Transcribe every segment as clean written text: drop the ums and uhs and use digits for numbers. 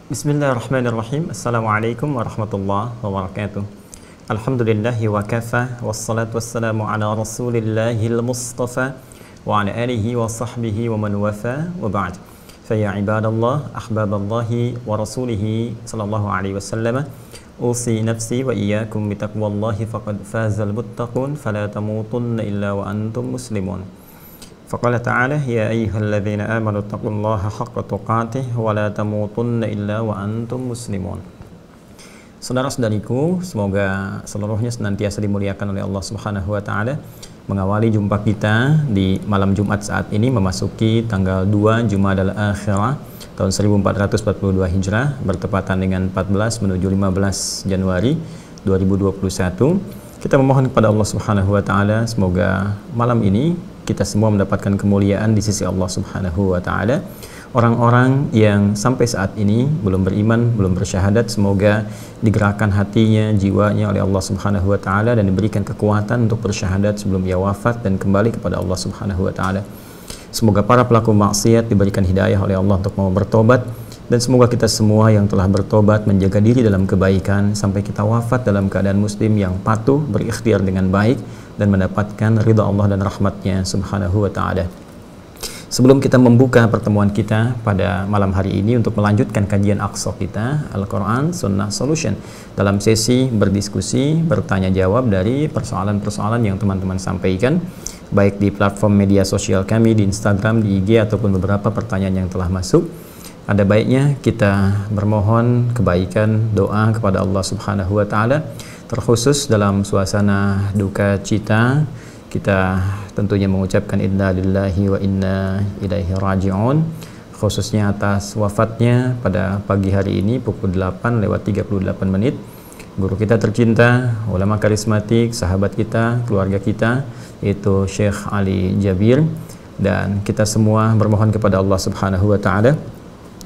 Bismillahirrahmanirrahim. Assalamualaikum warahmatullahi wabarakatuh. Alhamdulillahi wa kafa, wassalatu wassalamu ala rasulillahil mustafa wa ala alihi wa sahbihi wa man wafa wa ba'd. Faya ibadallah, ahbaballahi wa rasulihi sallallahu alaihi wasallam, usi nafsi wa iyyakum bitaqwallahi faqad fazal muttaqun fala tamutunna illa wa antum muslimun. Faqala ta'ala ya ayyuhalladzina amanu taqullaha haqqa tuqatih wa la tamutunna illa wa antum muslimun. Saudara-saudariku, semoga seluruhnya senantiasa dimuliakan oleh Allah Subhanahu wa taala. Mengawali jumpa kita di malam Jumat saat ini memasuki tanggal 2 Jumadal Akhirah tahun 1442 Hijrah bertepatan dengan 14 menuju 15 Januari 2021. Kita memohon kepada Allah Subhanahu wa taala semoga malam ini kita semua mendapatkan kemuliaan di sisi Allah Subhanahu wa taala. Orang-orang yang sampai saat ini belum beriman, belum bersyahadat, semoga digerakkan hatinya, jiwanya oleh Allah Subhanahu wa taala dan diberikan kekuatan untuk bersyahadat sebelum ia wafat dan kembali kepada Allah Subhanahu wa taala. Semoga para pelaku maksiat diberikan hidayah oleh Allah untuk mau bertobat, dan semoga kita semua yang telah bertobat menjaga diri dalam kebaikan sampai kita wafat dalam keadaan muslim yang patuh, berikhtiar dengan baik dan mendapatkan ridha Allah dan rahmatnya Subhanahu wa ta'ala. Sebelum kita membuka pertemuan kita pada malam hari ini untuk melanjutkan kajian Aqsa kita, Al-Quran Sunnah Solution, dalam sesi berdiskusi, bertanya jawab dari persoalan-persoalan yang teman-teman sampaikan baik di platform media sosial kami, di Instagram, di IG, ataupun beberapa pertanyaan yang telah masuk. Ada baiknya kita bermohon kebaikan, doa kepada Allah Subhanahu wa ta'ala. Terkhusus dalam suasana duka cita, kita tentunya mengucapkan inna lillahi wa inna ilaihi raji'un, khususnya atas wafatnya pada pagi hari ini pukul 8:38 guru kita tercinta, ulama karismatik, sahabat kita, keluarga kita, yaitu Syekh Ali Jabir. Dan kita semua bermohon kepada Allah Subhanahu wa ta'ala,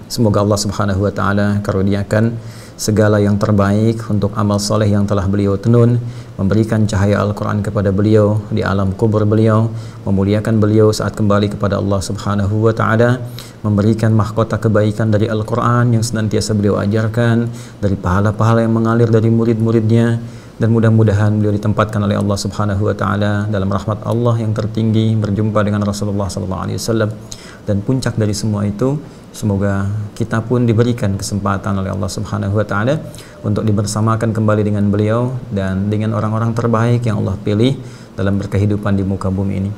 semoga Allah Subhanahu wa ta'ala karuniakan segala yang terbaik untuk amal soleh yang telah beliau tenun, memberikan cahaya Al-Quran kepada beliau di alam kubur beliau, memuliakan beliau saat kembali kepada Allah Subhanahu wa ta'ala, memberikan mahkota kebaikan dari Al-Quran yang senantiasa beliau ajarkan, dari pahala-pahala yang mengalir dari murid-muridnya, dan mudah-mudahan beliau ditempatkan oleh Allah Subhanahu wa ta'ala dalam rahmat Allah yang tertinggi, berjumpa dengan Rasulullah SAW. Dan puncak dari semua itu, semoga kita pun diberikan kesempatan oleh Allah Subhanahu wa ta'ala untuk dibersamakan kembali dengan beliau dan dengan orang-orang terbaik yang Allah pilih dalam berkehidupan di muka bumi ini.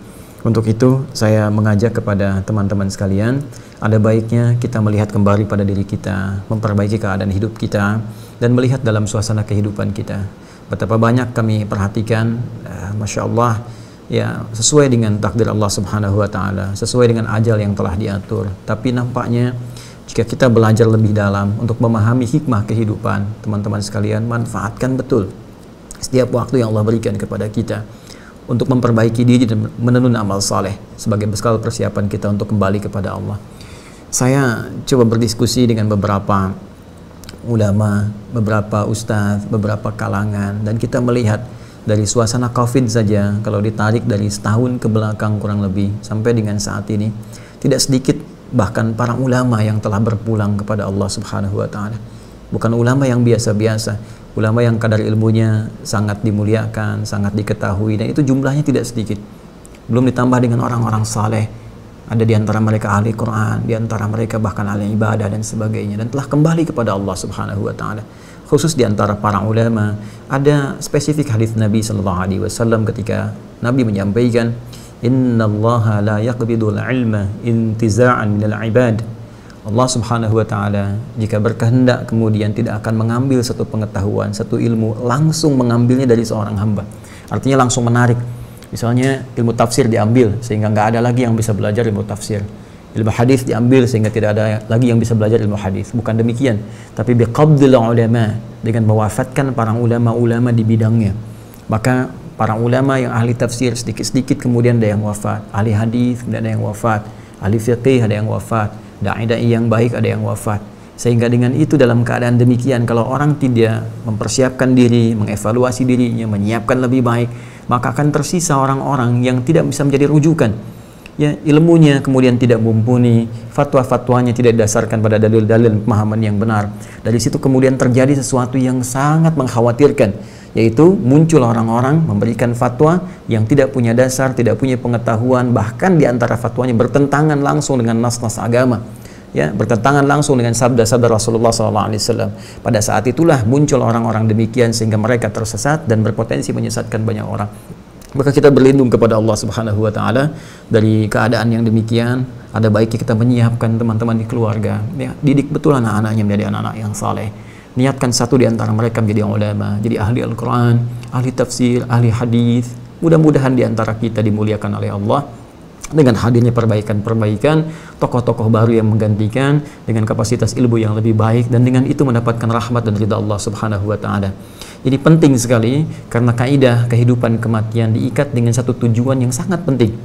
Untuk itu saya mengajak kepada teman-teman sekalian, ada baiknya kita melihat kembali pada diri kita, memperbaiki keadaan hidup kita, dan melihat dalam suasana kehidupan kita. Betapa banyak kami perhatikan, Masya Allah, ya, sesuai dengan takdir Allah Subhanahu wa ta'ala, sesuai dengan ajal yang telah diatur. Tapi nampaknya jika kita belajar lebih dalam untuk memahami hikmah kehidupan, teman-teman sekalian, manfaatkan betul setiap waktu yang Allah berikan kepada kita untuk memperbaiki diri dan menenun amal saleh sebagai bekal persiapan kita untuk kembali kepada Allah. Saya coba berdiskusi dengan beberapa ulama, beberapa ustadz, beberapa kalangan, dan kita melihat dari suasana COVID saja, kalau ditarik dari setahun ke belakang kurang lebih sampai dengan saat ini, tidak sedikit bahkan para ulama yang telah berpulang kepada Allah Subhanahu wa ta'ala. Bukan ulama yang biasa-biasa, ulama yang kadar ilmunya sangat dimuliakan, sangat diketahui, dan itu jumlahnya tidak sedikit. Belum ditambah dengan orang-orang saleh, ada di antara mereka ahli Quran, di antara mereka bahkan ahli ibadah dan sebagainya, dan telah kembali kepada Allah Subhanahu wa ta'ala. Khusus di antara para ulama, ada spesifik hadis Nabi sallallahu alaihi wasallam ketika Nabi menyampaikan, innallaha la yaqbidul ilma intiza'an minal ibad. Allah Subhanahu wa ta'ala jika berkehendak kemudian tidak akan mengambil satu pengetahuan, satu ilmu, langsung mengambilnya dari seorang hamba. Artinya langsung menarik. Misalnya ilmu tafsir diambil sehingga nggak ada lagi yang bisa belajar ilmu tafsir. Ilmu hadis diambil sehingga tidak ada lagi yang bisa belajar ilmu hadis. Bukan demikian, tapi biqabdil ulama, dengan mewafatkan para ulama-ulama di bidangnya. Maka para ulama yang ahli tafsir sedikit-sedikit kemudian ada yang wafat, ahli hadis kemudian ada yang wafat, ahli fiqih ada yang wafat, dai-dai yang baik ada yang wafat. Sehingga dengan itu, dalam keadaan demikian, kalau orang tidak mempersiapkan diri, mengevaluasi dirinya, menyiapkan lebih baik, maka akan tersisa orang-orang yang tidak bisa menjadi rujukan, ya ilmunya kemudian tidak mumpuni, fatwa-fatwanya tidak didasarkan pada dalil-dalil pemahaman yang benar. Dari situ kemudian terjadi sesuatu yang sangat mengkhawatirkan, yaitu muncul orang-orang memberikan fatwa yang tidak punya dasar, tidak punya pengetahuan, bahkan di antara fatwanya bertentangan langsung dengan nas-nas agama, ya, bertentangan langsung dengan sabda-sabda Rasulullah SAW. Pada saat itulah muncul orang-orang demikian sehingga mereka tersesat dan berpotensi menyesatkan banyak orang. Maka kita berlindung kepada Allah Subhanahu wa Ta'ala dari keadaan yang demikian. Ada baiknya kita menyiapkan teman-teman di keluarga, ya, didik betul anak-anaknya menjadi anak-anak yang saleh. Niatkan satu di antara mereka menjadi ulama, jadi ahli Al-Quran, ahli tafsir, ahli hadis. Mudah-mudahan di antara kita dimuliakan oleh Allah dengan hadirnya perbaikan-perbaikan, tokoh-tokoh baru yang menggantikan dengan kapasitas ilmu yang lebih baik, dan dengan itu mendapatkan rahmat dan ridha Allah Subhanahu wa Ta'ala. Ini penting sekali karena kaidah kehidupan kematian diikat dengan satu tujuan yang sangat penting.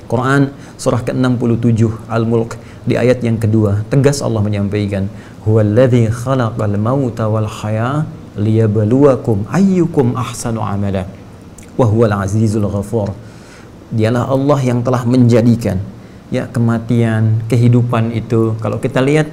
Quran surah ke-67 Al-Mulk di ayat yang kedua tegas Allah menyampaikan, huwallazi khalaqal mauta wal haya liyabluwakum ayyukum ahsanu amala wa huwal azizul ghafur. Dialah Allah yang telah menjadikan, ya, kematian, kehidupan itu. Kalau kita lihat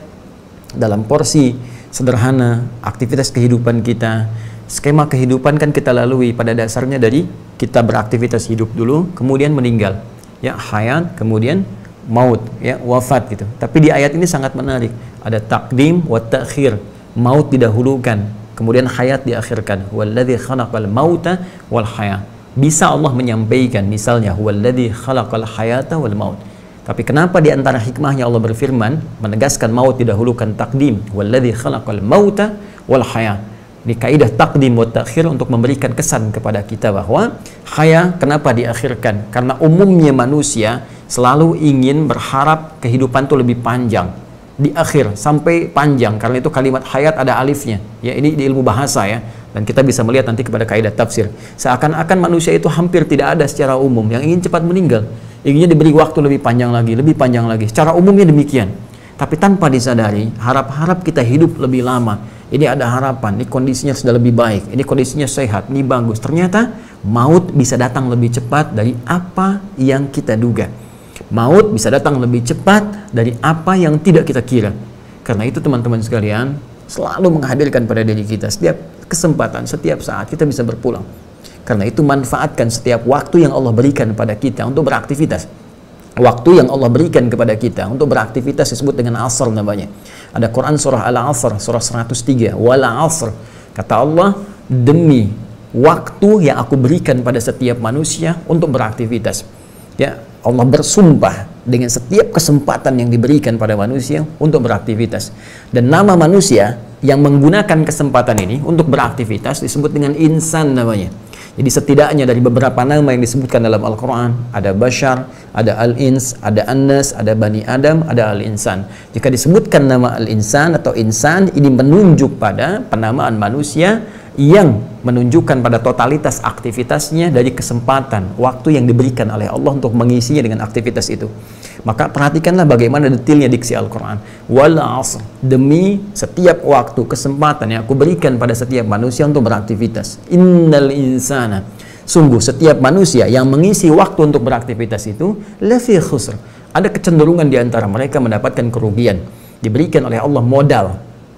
dalam porsi sederhana aktivitas kehidupan kita, skema kehidupan kan kita lalui pada dasarnya dari kita beraktivitas hidup dulu, kemudian meninggal, ya, hayat, kemudian maut, ya, wafat gitu. Tapi di ayat ini sangat menarik, ada takdim wa ta'khir, maut didahulukan, kemudian hayat diakhirkan. Walladzi khalaqal mauta wal haya. Bisa Allah menyampaikan misalnya huwallazi khalaqal hayata wal maut. Tapi kenapa di antara hikmahnya Allah berfirman menegaskan maut didahulukan takdim, wallazi khalaqal mauta wal haya. Ini kaidah takdim wa ta'khir untuk memberikan kesan kepada kita bahwa haya kenapa diakhirkan? Karena umumnya manusia selalu ingin berharap kehidupan itu lebih panjang, di akhir sampai panjang. Karena itu kalimat hayat ada alifnya. Ya, ini di ilmu bahasa, ya. Dan kita bisa melihat nanti kepada kaidah tafsir. Seakan-akan manusia itu hampir tidak ada secara umum yang ingin cepat meninggal. Inginnya diberi waktu lebih panjang lagi, lebih panjang lagi. Secara umumnya demikian. Tapi tanpa disadari, harap-harap kita hidup lebih lama. Ini ada harapan, ini kondisinya sudah lebih baik, ini kondisinya sehat, ini bagus. Ternyata maut bisa datang lebih cepat dari apa yang kita duga. Maut bisa datang lebih cepat dari apa yang tidak kita kira. Karena itu teman-teman sekalian, selalu menghadirkan pada diri kita setiap kesempatan, setiap saat kita bisa berpulang. Karena itu manfaatkan setiap waktu yang Allah berikan pada kita untuk beraktivitas. Waktu yang Allah berikan kepada kita untuk beraktivitas disebut dengan asr namanya. Ada Quran surah Al-Asr, surah 103, wal asr. Kata Allah, demi waktu yang aku berikan pada setiap manusia untuk beraktivitas. Ya, Allah bersumpah dengan setiap kesempatan yang diberikan pada manusia untuk beraktivitas. Dan nama manusia yang menggunakan kesempatan ini untuk beraktivitas disebut dengan insan namanya. Jadi setidaknya dari beberapa nama yang disebutkan dalam Al-Quran, ada Bashar, ada Al-Ins, ada An-Nas, ada Bani Adam, ada Al-Insan. Jika disebutkan nama Al-Insan atau Insan, ini menunjuk pada penamaan manusia yang menunjukkan pada totalitas aktivitasnya dari kesempatan, waktu yang diberikan oleh Allah untuk mengisinya dengan aktivitas itu. Maka perhatikanlah bagaimana detailnya diksi Al-Quran. Wal asr, demi setiap waktu, kesempatan yang aku berikan pada setiap manusia untuk beraktivitas. Innal insana, sungguh setiap manusia yang mengisi waktu untuk beraktivitas itu lafi khusr, ada kecenderungan di antara mereka mendapatkan kerugian. Diberikan oleh Allah modal,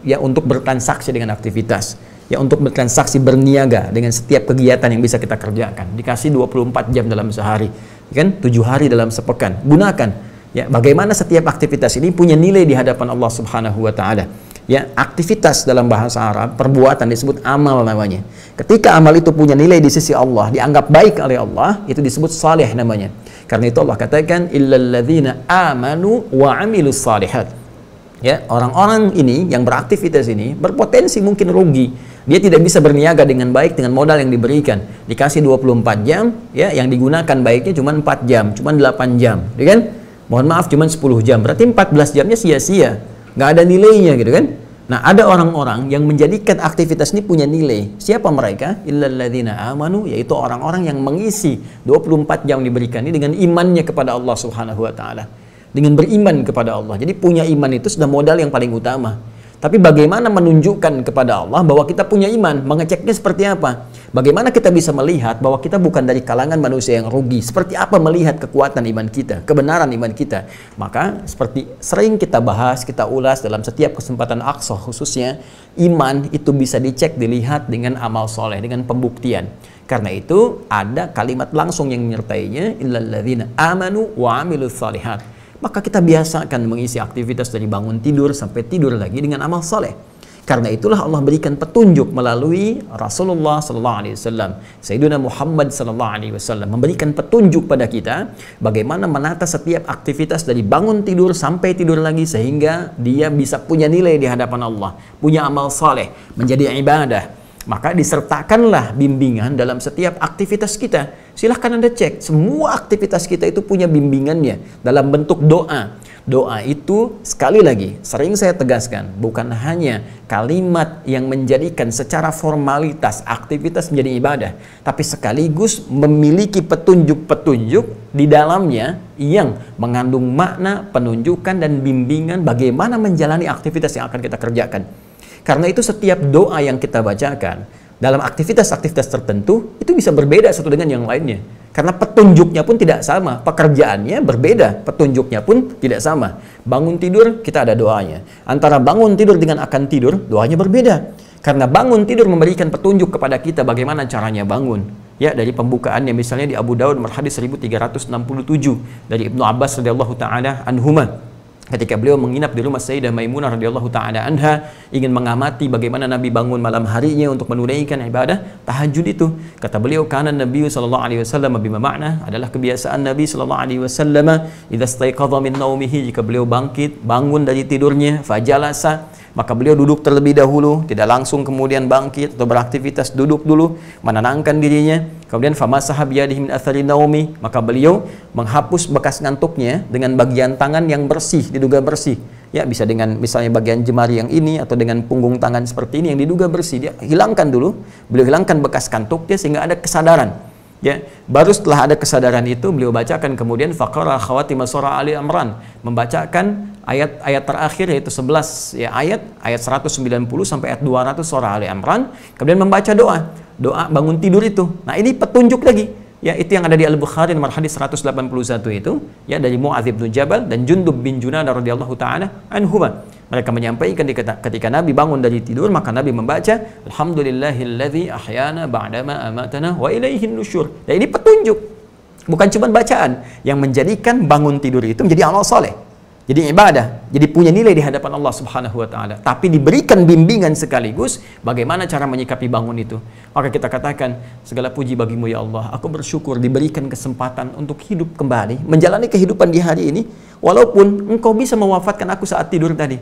ya, untuk bertransaksi dengan aktivitas, ya, untuk bertransaksi berniaga dengan setiap kegiatan yang bisa kita kerjakan. Dikasih 24 jam dalam sehari, kan, 7 hari dalam sepekan. Gunakan, ya, bagaimana setiap aktivitas ini punya nilai di hadapan Allah Subhanahu wa Ta'ala. Ya, aktivitas dalam bahasa Arab, perbuatan disebut amal namanya. Ketika amal itu punya nilai di sisi Allah, dianggap baik oleh Allah, itu disebut salih namanya. Karena itu Allah katakan illalladzina amanu wa amilus salihat. Ya, orang-orang ini yang beraktivitas ini berpotensi mungkin rugi. Dia tidak bisa berniaga dengan baik dengan modal yang diberikan. Dikasih 24 jam, ya, yang digunakan baiknya cuma 4 jam, cuma 8 jam, ya kan? Mohon maaf cuma 10 jam, berarti 14 jamnya sia-sia, nggak ada nilainya gitu kan. Nah, ada orang-orang yang menjadikan aktivitas ini punya nilai. Siapa mereka? Illalladzina amanu, yaitu orang-orang yang mengisi 24 jam diberikan ini dengan imannya kepada Allah Subhanahu wa Ta'ala, dengan beriman kepada Allah. Jadi punya iman itu sudah modal yang paling utama. Tapi bagaimana menunjukkan kepada Allah bahwa kita punya iman? Mengeceknya seperti apa? Bagaimana kita bisa melihat bahwa kita bukan dari kalangan manusia yang rugi? Seperti apa melihat kekuatan iman kita, kebenaran iman kita? Maka seperti sering kita bahas, kita ulas dalam setiap kesempatan Aqsa khususnya, iman itu bisa dicek, dilihat dengan amal soleh, dengan pembuktian. Karena itu ada kalimat langsung yang menyertainya, illalladzina amanu wa amilus shalihat. Maka kita biasakan mengisi aktivitas dari bangun tidur sampai tidur lagi dengan amal soleh. Karena itulah Allah berikan petunjuk melalui Rasulullah sallallahu alaihi wasallam, Sayyidina Muhammad sallallahu alaihi wasallam, memberikan petunjuk pada kita bagaimana menata setiap aktivitas dari bangun tidur sampai tidur lagi sehingga dia bisa punya nilai di hadapan Allah, punya amal soleh, menjadi ibadah. Maka disertakanlah bimbingan dalam setiap aktivitas kita. Silahkan Anda cek, semua aktivitas kita itu punya bimbingannya dalam bentuk doa. Doa itu, sekali lagi, sering saya tegaskan, bukan hanya kalimat yang menjadikan secara formalitas aktivitas menjadi ibadah, tapi sekaligus memiliki petunjuk-petunjuk di dalamnya yang mengandung makna, penunjukan, dan bimbingan bagaimana menjalani aktivitas yang akan kita kerjakan. Karena itu setiap doa yang kita bacakan dalam aktivitas-aktivitas tertentu itu bisa berbeda satu dengan yang lainnya. Karena petunjuknya pun tidak sama, pekerjaannya berbeda, petunjuknya pun tidak sama. Bangun tidur kita ada doanya. Antara bangun tidur dengan akan tidur, doanya berbeda. Karena bangun tidur memberikan petunjuk kepada kita bagaimana caranya bangun. Ya, dari pembukaannya misalnya di Abu Daud nomor hadis 1367 dari Ibnu Abbas radhiyallahu taala anhuma. Ketika beliau menginap di rumah Sayyidah Maimunah radhiyallahu taala anha, ingin mengamati bagaimana Nabi bangun malam harinya untuk menunaikan ibadah tahajud itu. Kata beliau, kana Nabi sallallahu alaihi wasallam bima makna, adalah kebiasaan Nabi sallallahu alaihi wasallam idza staiqadha min naumihi, jika beliau bangkit, bangun dari tidurnya, fajalasa, maka beliau duduk terlebih dahulu, tidak langsung kemudian bangkit atau beraktivitas, duduk dulu, menenangkan dirinya. Kemudian famasaha biyadihi min athari naumi, maka beliau menghapus bekas ngantuknya dengan bagian tangan yang bersih, diduga bersih. Ya, bisa dengan misalnya bagian jemari yang ini atau dengan punggung tangan seperti ini yang diduga bersih, dia hilangkan dulu. Beliau hilangkan bekas kantuknya sehingga ada kesadaran. Ya, baru setelah ada kesadaran itu beliau bacakan kemudian faqara khawatimah surah Ali Imran, membacakan ayat-ayat terakhir yaitu 11 ya ayat 190 sampai ayat 200 surah Ali Imran, kemudian membaca doa bangun tidur itu. Nah, ini petunjuk lagi. Ya, itu yang ada di Al-Bukhari nomor hadis 181 itu, ya, dari Mu'adz bin Jabal dan Jundub bin Junadah radhiyallahu taala anhuma. Mereka menyampaikan ketika Nabi bangun dari tidur, maka Nabi membaca alhamdulillahilladzi ahyana ba'dama amatana wa ilaihin nusyur. Dan ini petunjuk. Bukan cuma bacaan yang menjadikan bangun tidur itu menjadi amal soleh, jadi ibadah, jadi punya nilai di hadapan Allah Subhanahu wa taala, tapi diberikan bimbingan sekaligus bagaimana cara menyikapi bangun itu. Maka kita katakan, segala puji bagimu ya Allah, aku bersyukur diberikan kesempatan untuk hidup kembali, menjalani kehidupan di hari ini, walaupun engkau bisa mewafatkan aku saat tidur tadi.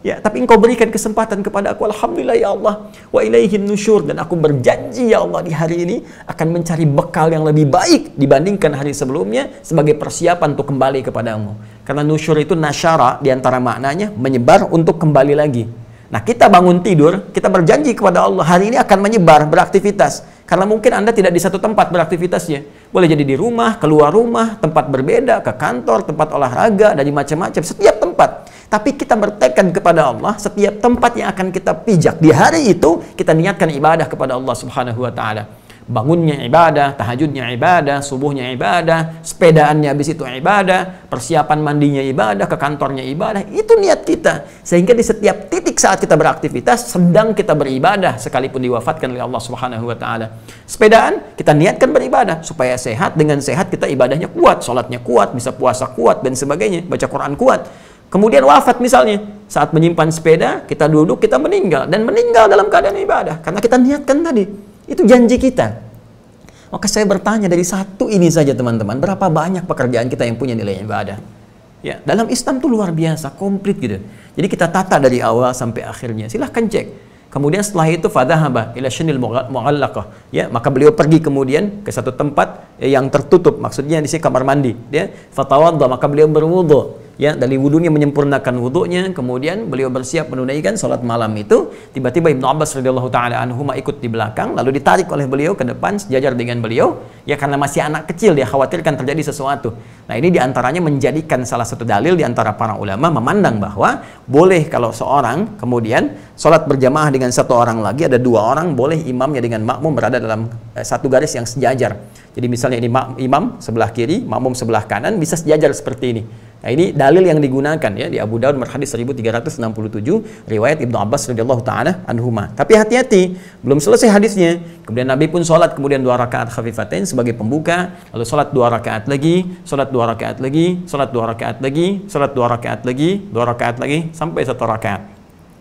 Ya, tapi engkau berikan kesempatan kepada aku, alhamdulillah ya Allah, wa ilaihin nusyur, dan aku berjanji ya Allah di hari ini akan mencari bekal yang lebih baik dibandingkan hari sebelumnya sebagai persiapan untuk kembali kepadamu. Karena nusyur itu nasyara, diantara maknanya menyebar untuk kembali lagi. Nah, kita bangun tidur, kita berjanji kepada Allah hari ini akan menyebar, beraktivitas. Karena mungkin Anda tidak di satu tempat beraktivitasnya. Boleh jadi di rumah, keluar rumah, tempat berbeda, ke kantor, tempat olahraga, dari macam-macam, setiap tempat. Tapi kita bertekad kepada Allah, setiap tempat yang akan kita pijak di hari itu, kita niatkan ibadah kepada Allah Subhanahu wa taala. Bangunnya ibadah, tahajudnya ibadah, subuhnya ibadah, sepedaannya habis itu ibadah, persiapan mandinya ibadah, ke kantornya ibadah. Itu niat kita. Sehingga di setiap titik saat kita beraktivitas, sedang kita beribadah sekalipun diwafatkan oleh Allah Subhanahu wa taala. Sepedaan, kita niatkan beribadah supaya sehat, dengan sehat kita ibadahnya kuat, sholatnya kuat, bisa puasa kuat dan sebagainya, baca Quran kuat. Kemudian wafat misalnya, saat menyimpan sepeda, kita duduk, kita meninggal, dan meninggal dalam keadaan ibadah karena kita niatkan tadi. Itu janji kita. Maka saya bertanya, dari satu ini saja teman-teman, berapa banyak pekerjaan kita yang punya nilai ibadah? Ya, dalam Islam itu luar biasa, komplit gitu. Jadi kita tata dari awal sampai akhirnya. Silahkan cek. Kemudian setelah itu fadhahaba ila syanil mu'allaqah. Ya, maka beliau pergi kemudian ke satu tempat yang tertutup, maksudnya di sini kamar mandi. Ya, fatawadda, maka beliau berwudu. ya dari wudunya menyempurnakan wudunya, kemudian beliau bersiap menunaikan sholat malam itu. Tiba-tiba Ibnu Abbas radhiyallahu taala anhuma ikut di belakang, lalu ditarik oleh beliau ke depan sejajar dengan beliau, ya karena masih anak kecil dia khawatirkan terjadi sesuatu. Nah ini diantaranya menjadikan salah satu dalil diantara para ulama memandang bahwa boleh kalau seorang kemudian sholat berjamaah dengan satu orang lagi, ada dua orang, boleh imamnya dengan makmum berada dalam satu garis yang sejajar. Jadi misalnya ini imam sebelah kiri, makmum sebelah kanan, bisa sejajar seperti ini. Nah ini dalil yang digunakan ya di Abu Daud hadis 1367 riwayat Ibnu Abbas radhiyallahu taala anhuma. Tapi hati-hati, belum selesai hadisnya. Kemudian Nabi pun sholat kemudian 2 rakaat khafifatain sebagai pembuka, lalu sholat 2 rakaat lagi, sholat 2 rakaat lagi, sholat 2 rakaat lagi, sholat 2 rakaat lagi, 2 rakaat lagi sampai 1 rakaat.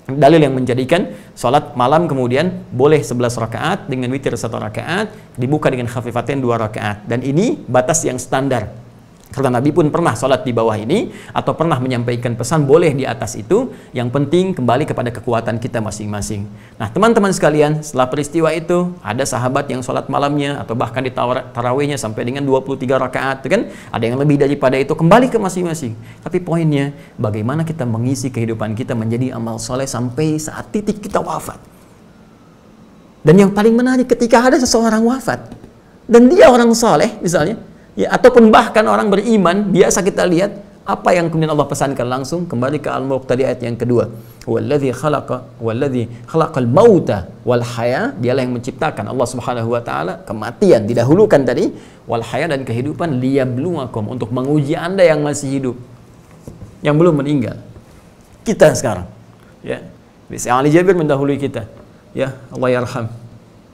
Dalil yang menjadikan sholat malam kemudian boleh 11 rakaat dengan witir 1 rakaat, dibuka dengan khafifatain 2 rakaat. Dan ini batas yang standar. Karena Nabi pun pernah sholat di bawah ini atau pernah menyampaikan pesan boleh di atas itu. Yang penting kembali kepada kekuatan kita masing-masing. Nah teman-teman sekalian, setelah peristiwa itu ada sahabat yang sholat malamnya atau bahkan di tarawihnya sampai dengan 23 rakaat, kan? Ada yang lebih daripada itu, kembali ke masing-masing. Tapi poinnya, bagaimana kita mengisi kehidupan kita menjadi amal soleh sampai saat titik kita wafat. Dan yang paling menarik ketika ada seseorang wafat dan dia orang soleh misalnya, ya, ataupun bahkan orang beriman, biasa kita lihat apa yang kemudian Allah pesankan langsung kembali ke Al-Mulk tadi ayat yang kedua. Walladzi khalaqal mauta wal haya, dialah yang menciptakan, Allah Subhanahu wa taala, kematian didahulukan tadi, wal haya dan kehidupan, liyabluwakum, untuk menguji Anda yang masih hidup, yang belum meninggal. Kita sekarang, ya. Sayyidina Ali Jabir mendahului kita. Ya, Allah yarham.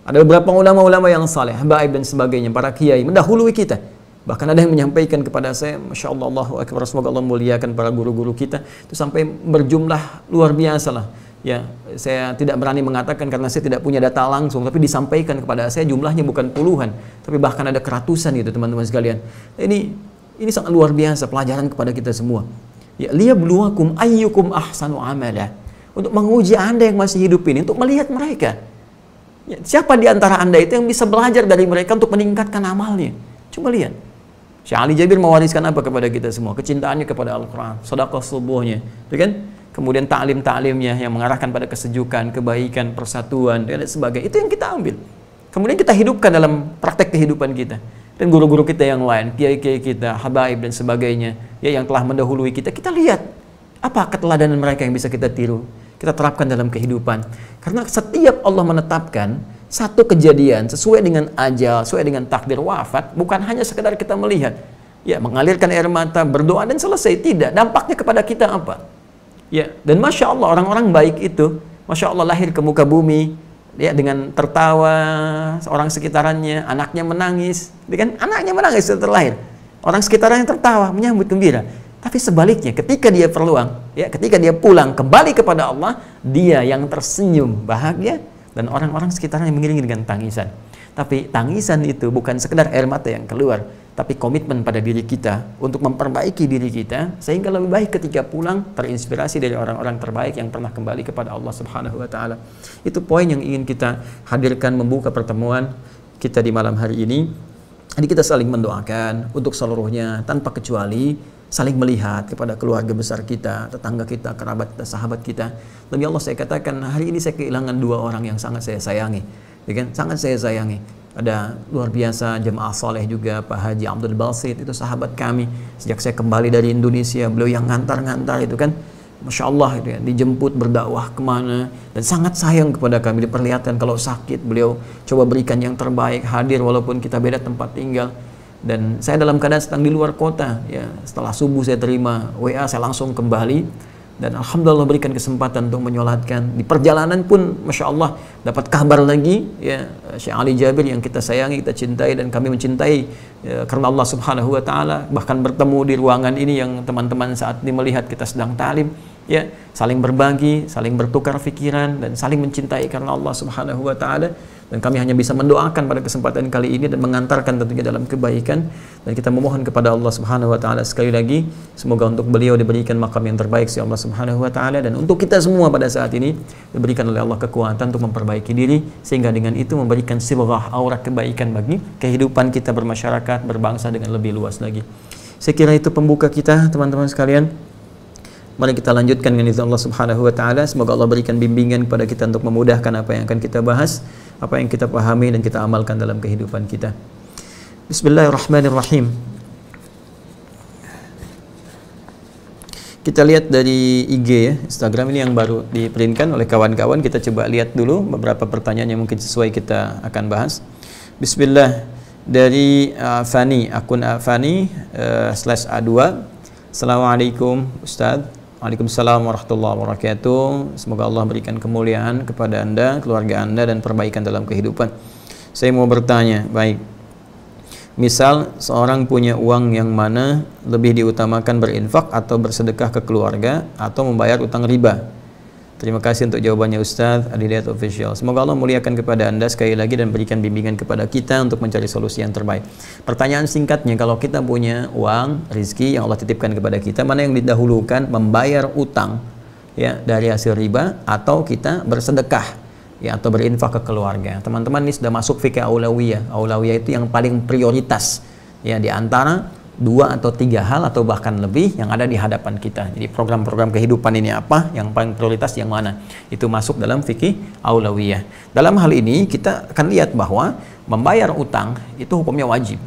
Ada beberapa ulama-ulama yang saleh, habaib dan sebagainya, para kiai mendahului kita. Bahkan ada yang menyampaikan kepada saya, Masya Allah, Allahu Akbar, semoga Allah muliakan para guru-guru kita, itu sampai berjumlah luar biasa lah. Ya, saya tidak berani mengatakan karena saya tidak punya data langsung, tapi disampaikan kepada saya jumlahnya bukan puluhan, tapi bahkan ada keratusan gitu teman-teman sekalian. Ini sangat luar biasa pelajaran kepada kita semua. Ya, liyabluwakum ayyukum ahsanu amala, untuk menguji Anda yang masih hidup ini, untuk melihat mereka. Ya, siapa di antara Anda itu yang bisa belajar dari mereka untuk meningkatkan amalnya? Coba lihat. Syekh Ali Jabir mewariskan apa kepada kita semua? Kecintaannya kepada Al-Quran, sedekah subuhnya, kan? Kemudian ta'lim-ta'limnya yang mengarahkan pada kesejukan, kebaikan, persatuan, dan sebagainya. Itu yang kita ambil. Kemudian kita hidupkan dalam praktek kehidupan kita. Dan guru-guru kita yang lain, kiai-kiai kita, habaib dan sebagainya, ya, yang telah mendahului kita, kita lihat apa keteladanan mereka yang bisa kita tiru, kita terapkan dalam kehidupan. Karena setiap Allah menetapkan satu kejadian sesuai dengan ajal, sesuai dengan takdir wafat, bukan hanya sekedar kita melihat, ya, mengalirkan air mata, berdoa dan selesai. Tidak, dampaknya kepada kita apa? Ya, dan Masya Allah, orang-orang baik itu, Masya Allah, lahir ke muka bumi, ya, dengan tertawa, orang sekitarannya, anaknya menangis, kan? Anaknya menangis setelah lahir, orang sekitarannya tertawa, menyambut gembira. Tapi sebaliknya, ketika dia berpeluang, ya, ketika dia pulang kembali kepada Allah, dia yang tersenyum bahagia, dan orang-orang sekitarnya mengiringi dengan tangisan. Tapi tangisan itu bukan sekedar air mata yang keluar, tapi komitmen pada diri kita untuk memperbaiki diri kita, sehingga lebih baik ketika pulang terinspirasi dari orang-orang terbaik yang pernah kembali kepada Allah Subhanahu wa taala. Itu poin yang ingin kita hadirkan membuka pertemuan kita di malam hari ini. Jadi kita saling mendoakan untuk seluruhnya tanpa kecuali, saling melihat kepada keluarga besar kita, tetangga kita, kerabat kita, sahabat kita. Demi Allah saya katakan, hari ini saya kehilangan 2 orang yang sangat saya sayangi, ya kan? Sangat saya sayangi. Ada luar biasa jemaah soleh juga, Pak Haji Abdul Basit, itu sahabat kami. Sejak saya kembali dari Indonesia, beliau yang ngantar-ngantar itu kan, Masya Allah, itu ya, dijemput berdakwah kemana, dan sangat sayang kepada kami. Diperlihatkan kalau sakit, beliau coba berikan yang terbaik, hadir walaupun kita beda tempat tinggal. Dan saya dalam keadaan sedang di luar kota, ya, setelah subuh saya terima WA, saya langsung kembali, dan Alhamdulillah berikan kesempatan untuk menyolatkan. Di perjalanan pun Masya Allah dapat kabar lagi, ya, Syekh Ali Jabir yang kita sayangi, kita cintai, dan kami mencintai, ya, karena Allah Subhanahu wa taala. Bahkan bertemu di ruangan ini yang teman-teman saat ini melihat kita sedang ta'lim, ya, saling berbagi, saling bertukar pikiran, dan saling mencintai karena Allah Subhanahu wa taala. Dan kami hanya bisa mendoakan pada kesempatan kali ini dan mengantarkan tentunya dalam kebaikan. Dan kita memohon kepada Allah Subhanahu wa taala sekali lagi, semoga untuk beliau diberikan makam yang terbaik si Allah Subhanahu wa taala, dan untuk kita semua pada saat ini diberikan oleh Allah kekuatan untuk memperbaiki diri, sehingga dengan itu memberikan sibghah aura kebaikan bagi kehidupan kita bermasyarakat, berbangsa dengan lebih luas lagi. Saya kira itu pembuka kita, teman-teman sekalian. Mari kita lanjutkan dengan izin Allah Subhanahu wa taala. Semoga Allah berikan bimbingan kepada kita untuk memudahkan apa yang akan kita bahas, apa yang kita pahami dan kita amalkan dalam kehidupan kita. Bismillahirrahmanirrahim. Kita lihat dari IG ya, Instagram ini yang baru diprintkan oleh kawan-kawan. Kita coba lihat dulu beberapa pertanyaan yang mungkin sesuai kita akan bahas. Bismillah, dari Fani, akun Fani /A2. Assalamualaikum Ustadz. Waalaikumsalam warahmatullahi wabarakatuh. Semoga Allah berikan kemuliaan kepada Anda, keluarga Anda, dan perbaikan dalam kehidupan. Saya mau bertanya, baik, misal seorang punya uang yang mana lebih diutamakan berinfak atau bersedekah ke keluarga atau membayar utang riba? Terima kasih untuk jawabannya Ustadz Al-Hidayat Official. Semoga Allah muliakan kepada Anda sekali lagi dan berikan bimbingan kepada kita untuk mencari solusi yang terbaik. Pertanyaan singkatnya, kalau kita punya uang, rizki yang Allah titipkan kepada kita, mana yang didahulukan, membayar utang ya dari hasil riba atau kita bersedekah ya atau berinfak ke keluarga? Teman-teman, ini sudah masuk fikih aulawiyah. Aulawiyah itu yang paling prioritas ya di antara 2 atau 3 hal atau bahkan lebih yang ada di hadapan kita. Jadi program-program kehidupan ini apa, yang paling prioritas yang mana, itu masuk dalam fikih aulawiyah. Dalam hal ini kita akan lihat bahwa membayar utang itu hukumnya wajib.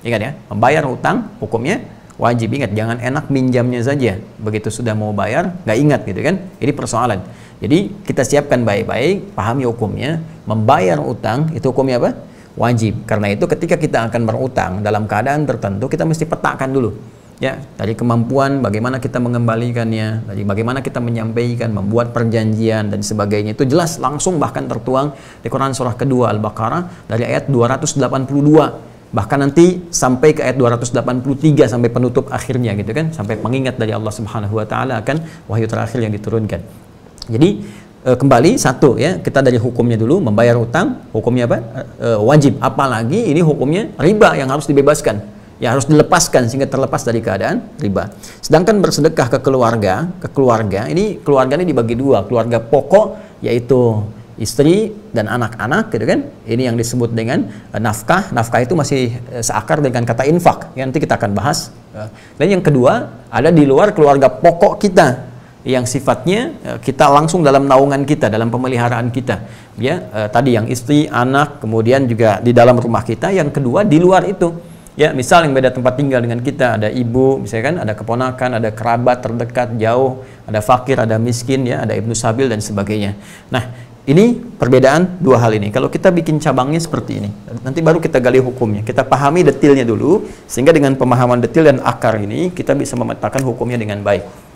Ingat ya, membayar utang hukumnya wajib. Ingat, jangan enak minjamnya saja, begitu sudah mau bayar nggak ingat gitu kan. Ini persoalan. Jadi kita siapkan baik-baik, pahami hukumnya. Membayar utang itu hukumnya apa? Wajib. Karena itu ketika kita akan berutang dalam keadaan tertentu, kita mesti petakan dulu ya, dari kemampuan bagaimana kita mengembalikannya, dari bagaimana kita menyampaikan, membuat perjanjian dan sebagainya. Itu jelas langsung bahkan tertuang di Quran surah kedua Al-Baqarah dari ayat 282, bahkan nanti sampai ke ayat 283 sampai penutup akhirnya gitu kan, sampai pengingat dari Allah Subhanahu wa taala akan wahyu terakhir yang diturunkan. Jadi kembali satu ya, kita dari hukumnya dulu. Membayar utang hukumnya apa? Wajib. Apalagi ini hukumnya riba yang harus dibebaskan, ya harus dilepaskan sehingga terlepas dari keadaan riba. Sedangkan bersedekah ke keluarga ini, keluarga ini dibagi 2, keluarga pokok yaitu istri dan anak-anak gitu kan. Ini yang disebut dengan nafkah. Nafkah itu masih seakar dengan kata infak ya, nanti kita akan bahas. Dan yang kedua, ada di luar keluarga pokok kita yang sifatnya kita langsung dalam naungan kita, dalam pemeliharaan kita ya, tadi yang istri, anak, kemudian juga di dalam rumah kita. Yang kedua di luar itu ya, misal yang beda tempat tinggal dengan kita, ada ibu misalkan, ada keponakan, ada kerabat terdekat jauh, ada fakir, ada miskin ya, ada ibnu sabil dan sebagainya. Nah, ini perbedaan 2 hal ini. Kalau kita bikin cabangnya seperti ini, nanti baru kita gali hukumnya, kita pahami detailnya dulu, sehingga dengan pemahaman detail dan akar ini kita bisa memetakan hukumnya dengan baik.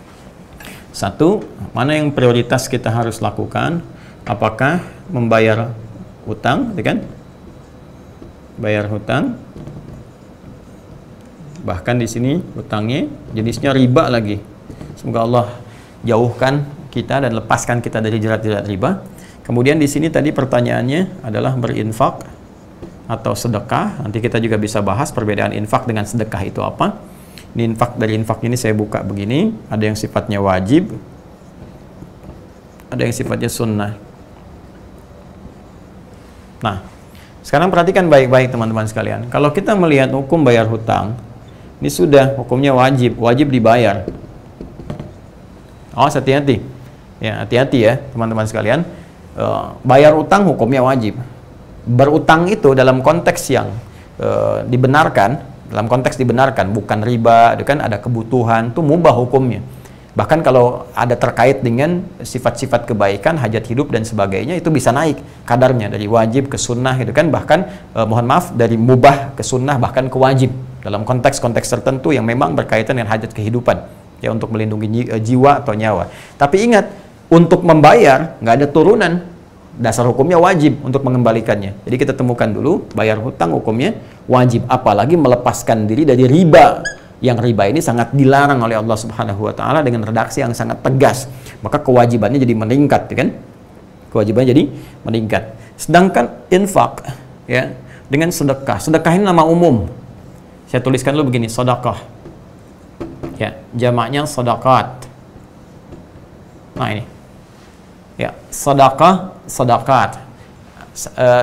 Satu, mana yang prioritas kita harus lakukan? Apakah membayar utang, kan? Bayar hutang. Bahkan di sini hutangnya jenisnya riba lagi. Semoga Allah jauhkan kita dan lepaskan kita dari jerat-jerat riba. Kemudian di sini tadi pertanyaannya adalah berinfak atau sedekah. Nanti kita juga bisa bahas perbedaan infak dengan sedekah itu apa. Ini infak, dari infak ini saya buka begini, ada yang sifatnya wajib, ada yang sifatnya sunnah. Nah, sekarang perhatikan baik-baik teman-teman sekalian. Kalau kita melihat hukum bayar hutang, ini sudah hukumnya wajib, wajib dibayar. Oh, hati-hati. Ya, hati-hati ya teman-teman sekalian. Bayar utang hukumnya wajib. Berutang itu dalam konteks yang dibenarkan, dalam konteks dibenarkan, bukan riba, itu kan ada kebutuhan, itu mubah hukumnya. Bahkan kalau ada terkait dengan sifat-sifat kebaikan, hajat hidup dan sebagainya, itu bisa naik kadarnya dari wajib ke sunnah gitu kan, bahkan mohon maaf, dari mubah ke sunnah bahkan ke wajib dalam konteks-konteks tertentu yang memang berkaitan dengan hajat kehidupan ya, untuk melindungi jiwa atau nyawa. Tapi ingat, untuk membayar nggak ada turunan, dasar hukumnya wajib untuk mengembalikannya. Jadi kita temukan dulu, bayar hutang hukumnya wajib, apalagi melepaskan diri dari riba. Yang riba ini sangat dilarang oleh Allah Subhanahu wa taala dengan redaksi yang sangat tegas. Maka kewajibannya jadi meningkat, kan? Kewajibannya jadi meningkat. Sedangkan infak ya, dengan sedekah. Sedekah ini nama umum. Saya tuliskan dulu begini, sedekah. Ya, jamaknya sedaqat. Nah, ini. Ya, sedekah, sedaqat.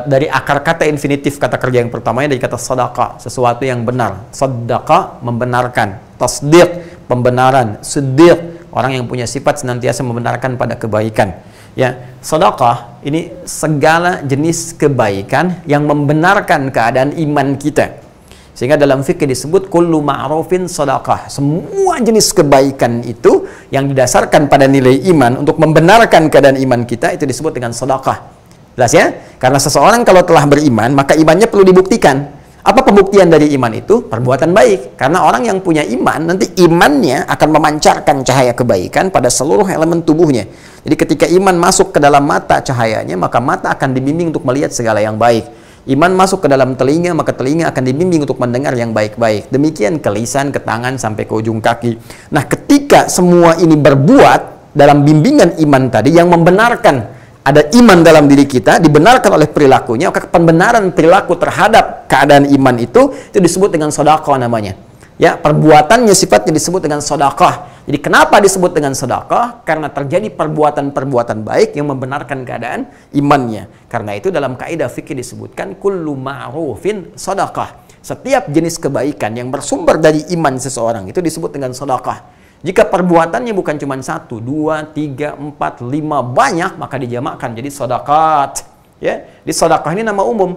Dari akar kata infinitif kata kerja yang pertamanya dari kata sedekah, sesuatu yang benar. Sedekah membenarkan, tasdiq pembenaran, siddiq orang yang punya sifat senantiasa membenarkan pada kebaikan. Ya, sedekah ini segala jenis kebaikan yang membenarkan keadaan iman kita. Sehingga dalam fikih disebut kullu ma'rufin sedekah. Semua jenis kebaikan itu yang didasarkan pada nilai iman untuk membenarkan keadaan iman kita itu disebut dengan sedekah. Jelas ya? Karena seseorang kalau telah beriman, maka imannya perlu dibuktikan. Apa pembuktian dari iman itu? Perbuatan baik. Karena orang yang punya iman, nanti imannya akan memancarkan cahaya kebaikan pada seluruh elemen tubuhnya. Jadi ketika iman masuk ke dalam mata cahayanya, maka mata akan dibimbing untuk melihat segala yang baik. Iman masuk ke dalam telinga, maka telinga akan dibimbing untuk mendengar yang baik-baik. Demikian ke lisan, ke tangan, sampai ke ujung kaki. Nah, ketika semua ini berbuat dalam bimbingan iman tadi yang membenarkan ada iman dalam diri kita, dibenarkan oleh perilakunya, maka pembenaran perilaku terhadap keadaan iman itu disebut dengan sedekah namanya. Ya, perbuatannya sifatnya disebut dengan sedekah. Jadi kenapa disebut dengan sedekah? Karena terjadi perbuatan-perbuatan baik yang membenarkan keadaan imannya. Karena itu dalam kaidah fikih disebutkan kullu ma'rufin sedekah. Setiap jenis kebaikan yang bersumber dari iman seseorang itu disebut dengan sedekah. Jika perbuatannya bukan cuma 1, 2, 3, 4, 5 banyak, maka dijamakkan jadi sedekah. Ya, di sedekah ini nama umum.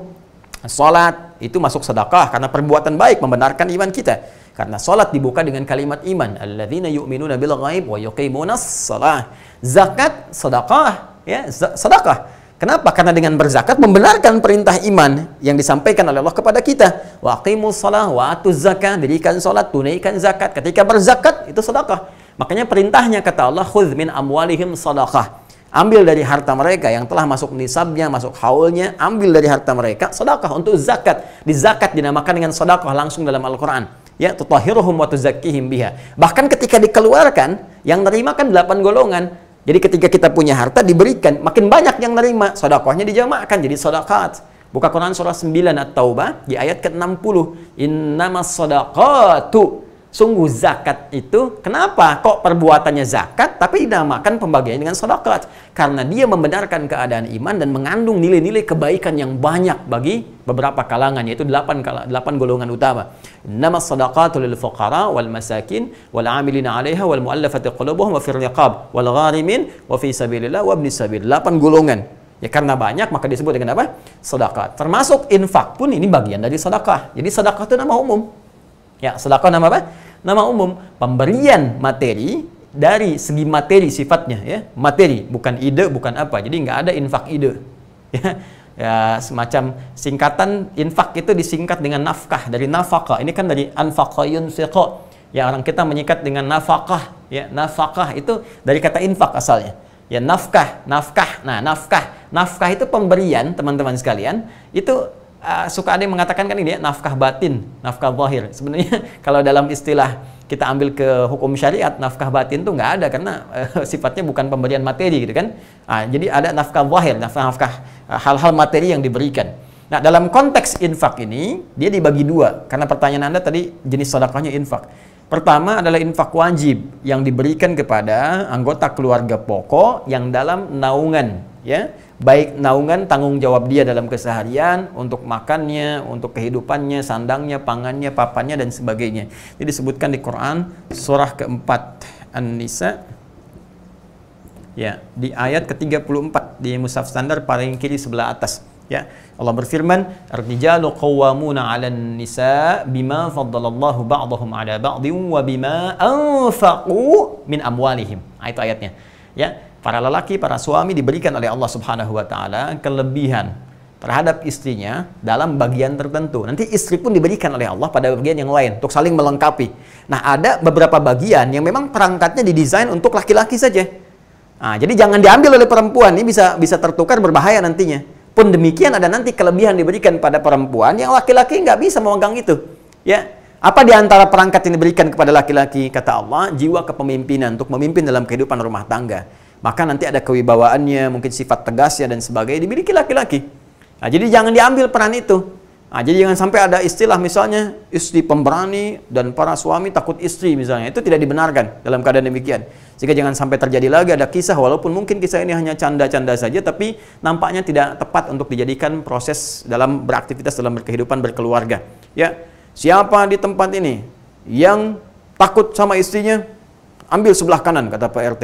Salat itu masuk sedekah karena perbuatan baik membenarkan iman kita. Karena salat dibuka dengan kalimat iman, alladzina yu'minuna bil ghaib wa yuqimunas shalah. Zakat sedekah, ya, sedekah. Kenapa? Karena dengan berzakat membenarkan perintah iman yang disampaikan oleh Allah kepada kita. Wa aqimus shalah wa atuz zakah, dirikan salat, tunaikan zakat. Ketika berzakat itu sedekah. Makanya perintahnya kata Allah, khudz min amwalihim sadaqah. Ambil dari harta mereka yang telah masuk nisabnya, masuk haulnya, ambil dari harta mereka sedekah untuk zakat. Di zakat dinamakan dengan sedekah langsung dalam Al-Qur'an. Ya, tutahhiruhum wa tuzakkihim biha. Bahkan ketika dikeluarkan, yang nerima kan 8 golongan. Jadi ketika kita punya harta diberikan, makin banyak yang nerima, sedekahnya dijamakkan jadi sedekah. Buka Quran surah 9 At-Taubah di ayat ke-60. Innamas shadaqatu. Sungguh zakat itu, kenapa kok perbuatannya zakat tapi dinamakan pembagian dengan sedekah? Karena dia membenarkan keadaan iman dan mengandung nilai-nilai kebaikan yang banyak bagi beberapa kalangan, yaitu 8 golongan utama. Innamas shadaqatu lil fuqara wal masakin wal 'amilina 'alaiha wal mu'allafati qulubuhum wa fir riqab wal gharimin wa fi sabilillah wa ibnis sabil. 8 golongan. Ya, karena banyak maka disebut dengan apa? Sedekah. Termasuk infak pun ini bagian dari sedekah. Jadi sedekah itu nama umum. Ya, sedekah nama apa? Nama umum. Pemberian materi dari segi materi sifatnya, ya. Materi, bukan ide, bukan apa. Jadi nggak ada infak ide. Ya, ya, semacam singkatan infak itu disingkat dengan nafkah, dari nafkah. Ini kan dari anfaqa yunfiqu. Ya, orang kita menyikat dengan nafkah. Ya, nafkah itu dari kata infak asalnya. Ya, nafkah. Nah, nafkah itu pemberian, teman-teman sekalian. Itu suka ada yang mengatakan kan ini ya, nafkah batin, nafkah zahir. Sebenarnya kalau dalam istilah kita ambil ke hukum syariat, nafkah batin itu nggak ada karena sifatnya bukan pemberian materi gitu kan. Jadi ada nafkah zahir, nafkah hal-hal materi yang diberikan. Nah, dalam konteks infak ini dia dibagi dua karena pertanyaan Anda tadi jenis sedekahnya infak. Pertama adalah infak wajib yang diberikan kepada anggota keluarga pokok yang dalam naungan, ya. Baik naungan tanggung jawab dia dalam keseharian, untuk makannya, untuk kehidupannya, sandangnya, pangannya, papannya, dan sebagainya. Ini disebutkan di Quran, surah keempat An-Nisa, ya, di ayat ke-34, di mushaf standar paling kiri sebelah atas. Ya, Allah berfirman, "Ar-rijalu qawwamuna 'alan nisa bima faddalallahu ba'dahum 'ala ba'din wa bima anfaqu min amwalihim." Itu ayatnya. Ya, para lelaki, para suami diberikan oleh Allah Subhanahu wa taala kelebihan terhadap istrinya dalam bagian tertentu. Nanti istri pun diberikan oleh Allah pada bagian yang lain untuk saling melengkapi. Nah, ada beberapa bagian yang memang perangkatnya didesain untuk laki-laki saja. Nah, jadi jangan diambil oleh perempuan, ini bisa tertukar berbahaya nantinya. Pun demikian ada nanti kelebihan diberikan pada perempuan yang laki-laki nggak bisa memegang itu. Ya, apa di antara perangkat yang diberikan kepada laki-laki? Kata Allah, jiwa kepemimpinan untuk memimpin dalam kehidupan rumah tangga. Maka nanti ada kewibawaannya, mungkin sifat tegasnya dan sebagainya dimiliki laki-laki. Nah, jadi jangan diambil peran itu. Nah, jadi jangan sampai ada istilah misalnya istri pemberani dan para suami takut istri misalnya. Itu tidak dibenarkan dalam keadaan demikian. Sehingga jangan sampai terjadi lagi ada kisah, walaupun mungkin kisah ini hanya canda-canda saja, tapi nampaknya tidak tepat untuk dijadikan proses dalam beraktivitas dalam berkehidupan berkeluarga. Ya, siapa di tempat ini yang takut sama istrinya? ambil sebelah kanan, kata Pak RT.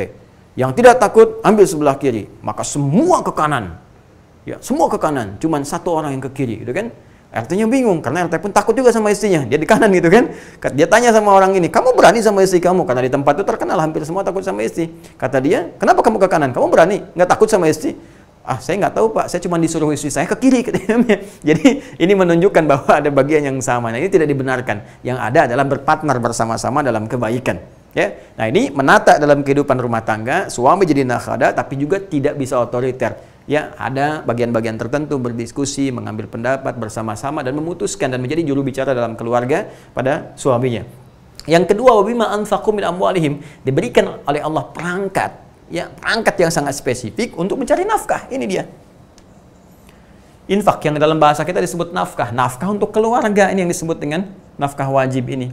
Yang tidak takut, ambil sebelah kiri. Maka semua ke kanan. Ya, semua ke kanan. Cuman satu orang yang ke kiri, gitu kan? RT-nya bingung, karena RT pun takut juga sama istrinya. Dia di kanan gitu kan. Dia tanya sama orang ini, kamu berani sama istri kamu? Karena di tempat itu terkenal hampir semua takut sama istri. Kata dia, kenapa kamu ke kanan? Kamu berani? Nggak takut sama istri? Ah, saya nggak tahu Pak, saya cuma disuruh istri saya ke kiri. Jadi ini menunjukkan bahwa ada bagian yang sama. Nah, ini tidak dibenarkan. Yang ada adalah berpartner bersama-sama dalam kebaikan. Ya, nah ini menata dalam kehidupan rumah tangga, suami jadi nakhada, tapi juga tidak bisa otoriter. Ya, ada bagian-bagian tertentu berdiskusi, mengambil pendapat bersama-sama dan memutuskan dan menjadi juru bicara dalam keluarga pada suaminya. Yang kedua, wabima anfaqu min amwalihim, diberikan oleh Allah perangkat, ya, perangkat yang sangat spesifik untuk mencari nafkah. Ini dia. Infak yang dalam bahasa kita disebut nafkah. Nafkah untuk keluarga, ini yang disebut dengan nafkah wajib ini.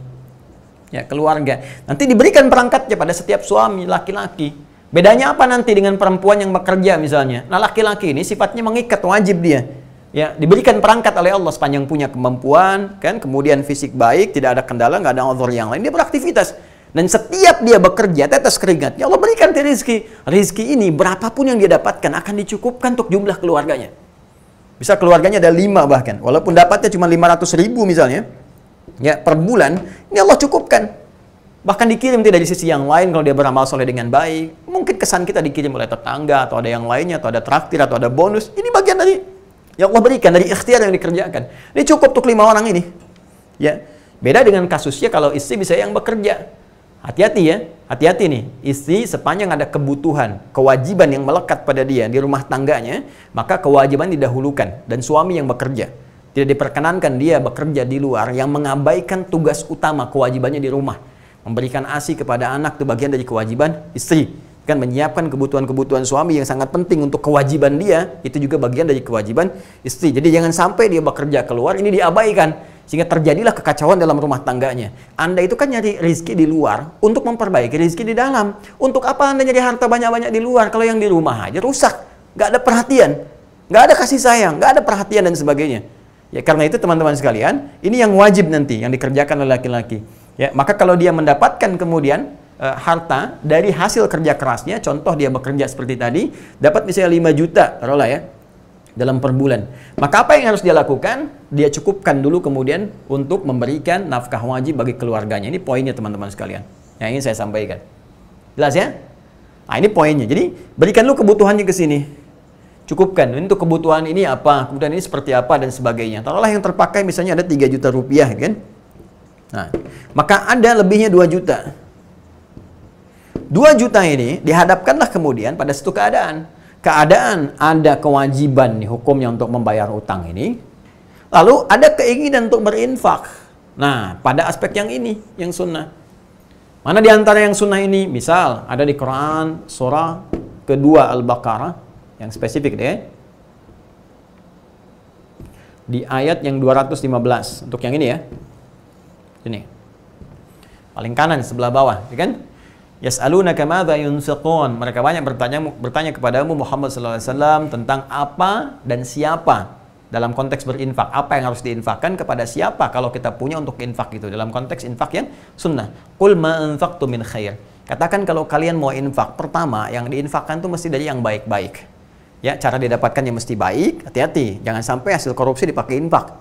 Ya, keluarga. Nanti diberikan perangkatnya pada setiap suami laki-laki. Bedanya apa nanti dengan perempuan yang bekerja misalnya? Nah, laki-laki ini sifatnya mengikat, wajib dia. Ya, diberikan perangkat oleh Allah sepanjang punya kemampuan, kan, kemudian fisik baik, tidak ada kendala, nggak ada uzur yang lain, dia beraktivitas. Dan setiap dia bekerja, tetes keringatnya, Allah berikan dia rizki. Rizki ini berapapun yang dia dapatkan akan dicukupkan untuk jumlah keluarganya. Bisa keluarganya ada 5 bahkan, walaupun dapatnya cuma 500.000 misalnya, ya, per bulan, ini Allah cukupkan. Bahkan dikirim tidak di sisi yang lain kalau dia beramal soleh dengan baik. Mungkin kesan kita dikirim oleh tetangga, atau ada yang lainnya, atau ada traktir, atau ada bonus. Ini bagian dari yang Allah berikan, dari ikhtiar yang dikerjakan. Ini cukup untuk 5 orang ini. Ya, beda dengan kasusnya kalau istri bisa yang bekerja. Hati-hati ya, hati-hati nih. Istri sepanjang ada kebutuhan, kewajiban yang melekat pada dia di rumah tangganya, maka kewajiban didahulukan. Dan suami yang bekerja. Tidak diperkenankan dia bekerja di luar yang mengabaikan tugas utama kewajibannya di rumah. Memberikan ASI kepada anak itu bagian dari kewajiban istri. Kan menyiapkan kebutuhan-kebutuhan suami yang sangat penting untuk kewajiban dia, itu juga bagian dari kewajiban istri. Jadi jangan sampai dia bekerja keluar, ini diabaikan. Sehingga terjadilah kekacauan dalam rumah tangganya. Anda itu kan nyari rezeki di luar untuk memperbaiki rezeki di dalam. Untuk apa Anda nyari harta banyak-banyak di luar kalau yang di rumah aja rusak? Nggak ada perhatian, nggak ada kasih sayang, nggak ada perhatian dan sebagainya. Ya, karena itu teman-teman sekalian, ini yang wajib nanti yang dikerjakan oleh laki-laki. Ya, maka kalau dia mendapatkan kemudian harta dari hasil kerja kerasnya, contoh dia bekerja seperti tadi, dapat misalnya 5 juta, taruhlah ya, dalam per bulan. Maka apa yang harus dia lakukan? Dia cukupkan dulu kemudian untuk memberikan nafkah wajib bagi keluarganya. Ini poinnya teman-teman sekalian, yang ingin saya sampaikan. Jelas ya? Nah, ini poinnya. Jadi, berikan dulu kebutuhannya ke sini. Cukupkan. Untuk kebutuhan ini apa? Kebutuhan ini seperti apa dan sebagainya. Taruhlah yang terpakai misalnya ada 3 juta rupiah, kan? Nah, maka ada lebihnya 2 juta. 2 juta ini dihadapkanlah kemudian pada satu keadaan. Keadaan ada kewajiban nih hukumnya untuk membayar utang ini. Lalu ada keinginan untuk berinfak. Nah, pada aspek yang ini, yang sunnah. Mana di antara yang sunnah ini? Misal, ada di Quran surah kedua Al-Baqarah, yang spesifik deh. Di ayat yang 215. Untuk yang ini ya. Ini paling kanan sebelah bawah, ya kan? Yas'alunaka madza yunfiqun. Mereka banyak bertanya kepadamu Muhammad sallallahu alaihi wasallam tentang apa dan siapa dalam konteks berinfak. Apa yang harus diinfakkan kepada siapa kalau kita punya untuk infak itu dalam konteks infak yang sunnah. Qul ma anfaqtu min khair. Katakan kalau kalian mau infak, pertama yang diinfakkan itu mesti dari yang baik-baik. Ya, cara didapatkannya mesti baik. Hati-hati, jangan sampai hasil korupsi dipakai infak.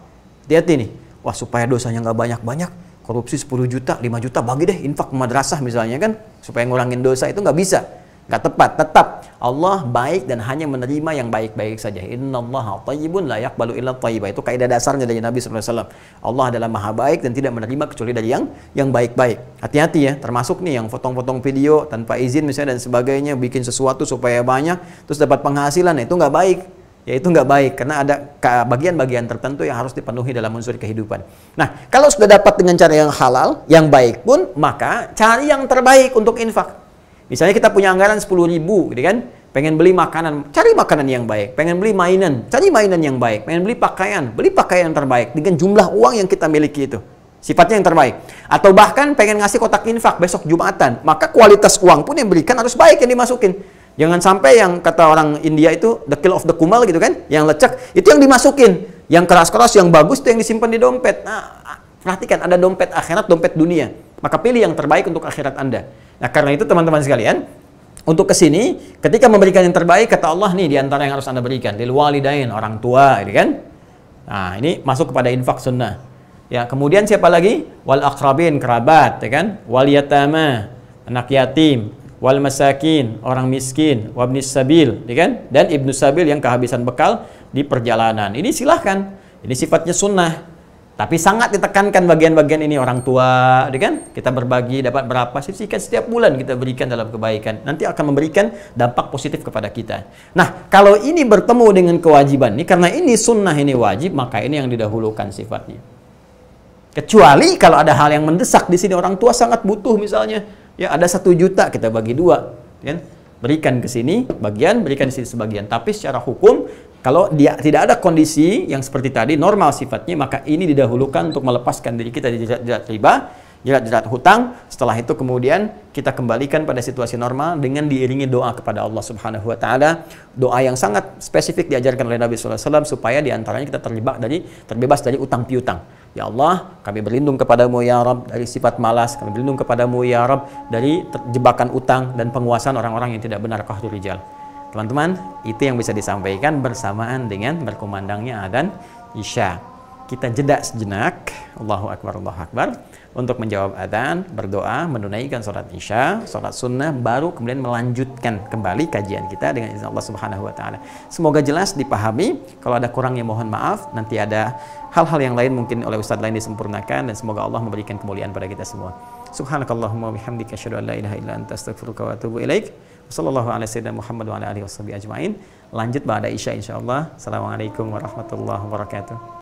Hati-hati nih. Wah, supaya dosanya nggak banyak-banyak, korupsi 10 juta, 5 juta, bagi deh infak ke madrasah misalnya kan, supaya ngurangin dosa, itu nggak bisa, nggak tepat. Tetap Allah baik dan hanya menerima yang baik-baik saja. Innallaha thayyibun la yaqbalu illa thayyiba. Itu kaidah dasarnya dari Nabi SAW. Allah adalah maha baik dan tidak menerima kecuali dari yang baik-baik. Hati-hati ya, termasuk nih yang potong-potong video tanpa izin misalnya dan sebagainya, bikin sesuatu supaya banyak, terus dapat penghasilan, itu nggak baik. Ya, itu nggak baik, karena ada bagian-bagian tertentu yang harus dipenuhi dalam unsur kehidupan. Nah, kalau sudah dapat dengan cara yang halal, yang baik pun, maka cari yang terbaik untuk infak. Misalnya kita punya anggaran 10.000, gitu kan? Pengen beli makanan, cari makanan yang baik. Pengen beli mainan, cari mainan yang baik. Pengen beli pakaian yang terbaik dengan jumlah uang yang kita miliki itu. Sifatnya yang terbaik. Atau bahkan pengen ngasih kotak infak besok Jumatan, maka kualitas uang pun yang berikan harus baik yang dimasukin. Jangan sampai yang kata orang India itu the kill of the kumal gitu kan, yang lecek, itu yang dimasukin. Yang keras-keras, yang bagus itu yang disimpan di dompet. Nah, perhatikan, ada dompet akhirat, dompet dunia. Maka pilih yang terbaik untuk akhirat Anda. Nah, karena itu teman-teman sekalian, untuk kesini, ketika memberikan yang terbaik, kata Allah nih, di antara yang harus Anda berikan, lil walidain, orang tua, gitu kan? Nah, ini masuk kepada infak sunnah. Ya, kemudian siapa lagi? Wal aqrabin, kerabat, ya kan? Wal yatama, anak yatim, wal masakin, orang miskin, wabnis sabil, ya kan? Dan ibnu sabil yang kehabisan bekal di perjalanan. Ini silahkan. Ini sifatnya sunnah. Tapi sangat ditekankan bagian-bagian ini, orang tua, ya kan? Kita berbagi dapat berapa, sisihkan setiap bulan kita berikan dalam kebaikan. Nanti akan memberikan dampak positif kepada kita. Nah, kalau ini bertemu dengan kewajiban ini, karena ini sunnah, ini wajib, maka ini yang didahulukan sifatnya. Kecuali kalau ada hal yang mendesak di sini, orang tua sangat butuh misalnya, ya ada 1 juta kita bagi 2, kan? Berikan ke sini bagian, berikan di sini sebagian. Tapi secara hukum, kalau dia tidak ada kondisi yang seperti tadi, normal sifatnya, maka ini didahulukan untuk melepaskan diri kita dari jerat riba, jerat hutang. Setelah itu kemudian kita kembalikan pada situasi normal dengan diiringi doa kepada Allah Subhanahu wa taala. Doa yang sangat spesifik diajarkan oleh Nabi sallallahu alaihi wasallam supaya diantaranya kita terbebas dari utang piutang. Ya Allah, kami berlindung kepadamu ya Rabb dari sifat malas, kami berlindung kepadamu ya Rabb dari jebakan utang dan penguasaan orang-orang yang tidak benar, qahrul rijal. Teman-teman, itu yang bisa disampaikan bersamaan dengan berkumandangnya adzan Isya. Kita jeda sejenak, Allahu Akbar, Allahu Akbar, untuk menjawab adzan, berdoa, menunaikan sholat Isya, sholat sunnah, baru kemudian melanjutkan kembali kajian kita dengan izin Allah Subhanahu wa taala. Semoga jelas dipahami. Kalau ada kurangnya mohon maaf. Nanti ada hal-hal yang lain mungkin oleh ustadz lain disempurnakan, dan semoga Allah memberikan kemuliaan pada kita semua. Subhanakallahumma bihamdika asyhadu an la ilaha illa anta astaghfiruka wa atubu ilaik. Wassallallahu ala sayyidina Muhammad wa ala alihi washabihi ajmain. Lanjut ba'da Isya insyaallah. Assalamualaikum warahmatullahi wabarakatuh.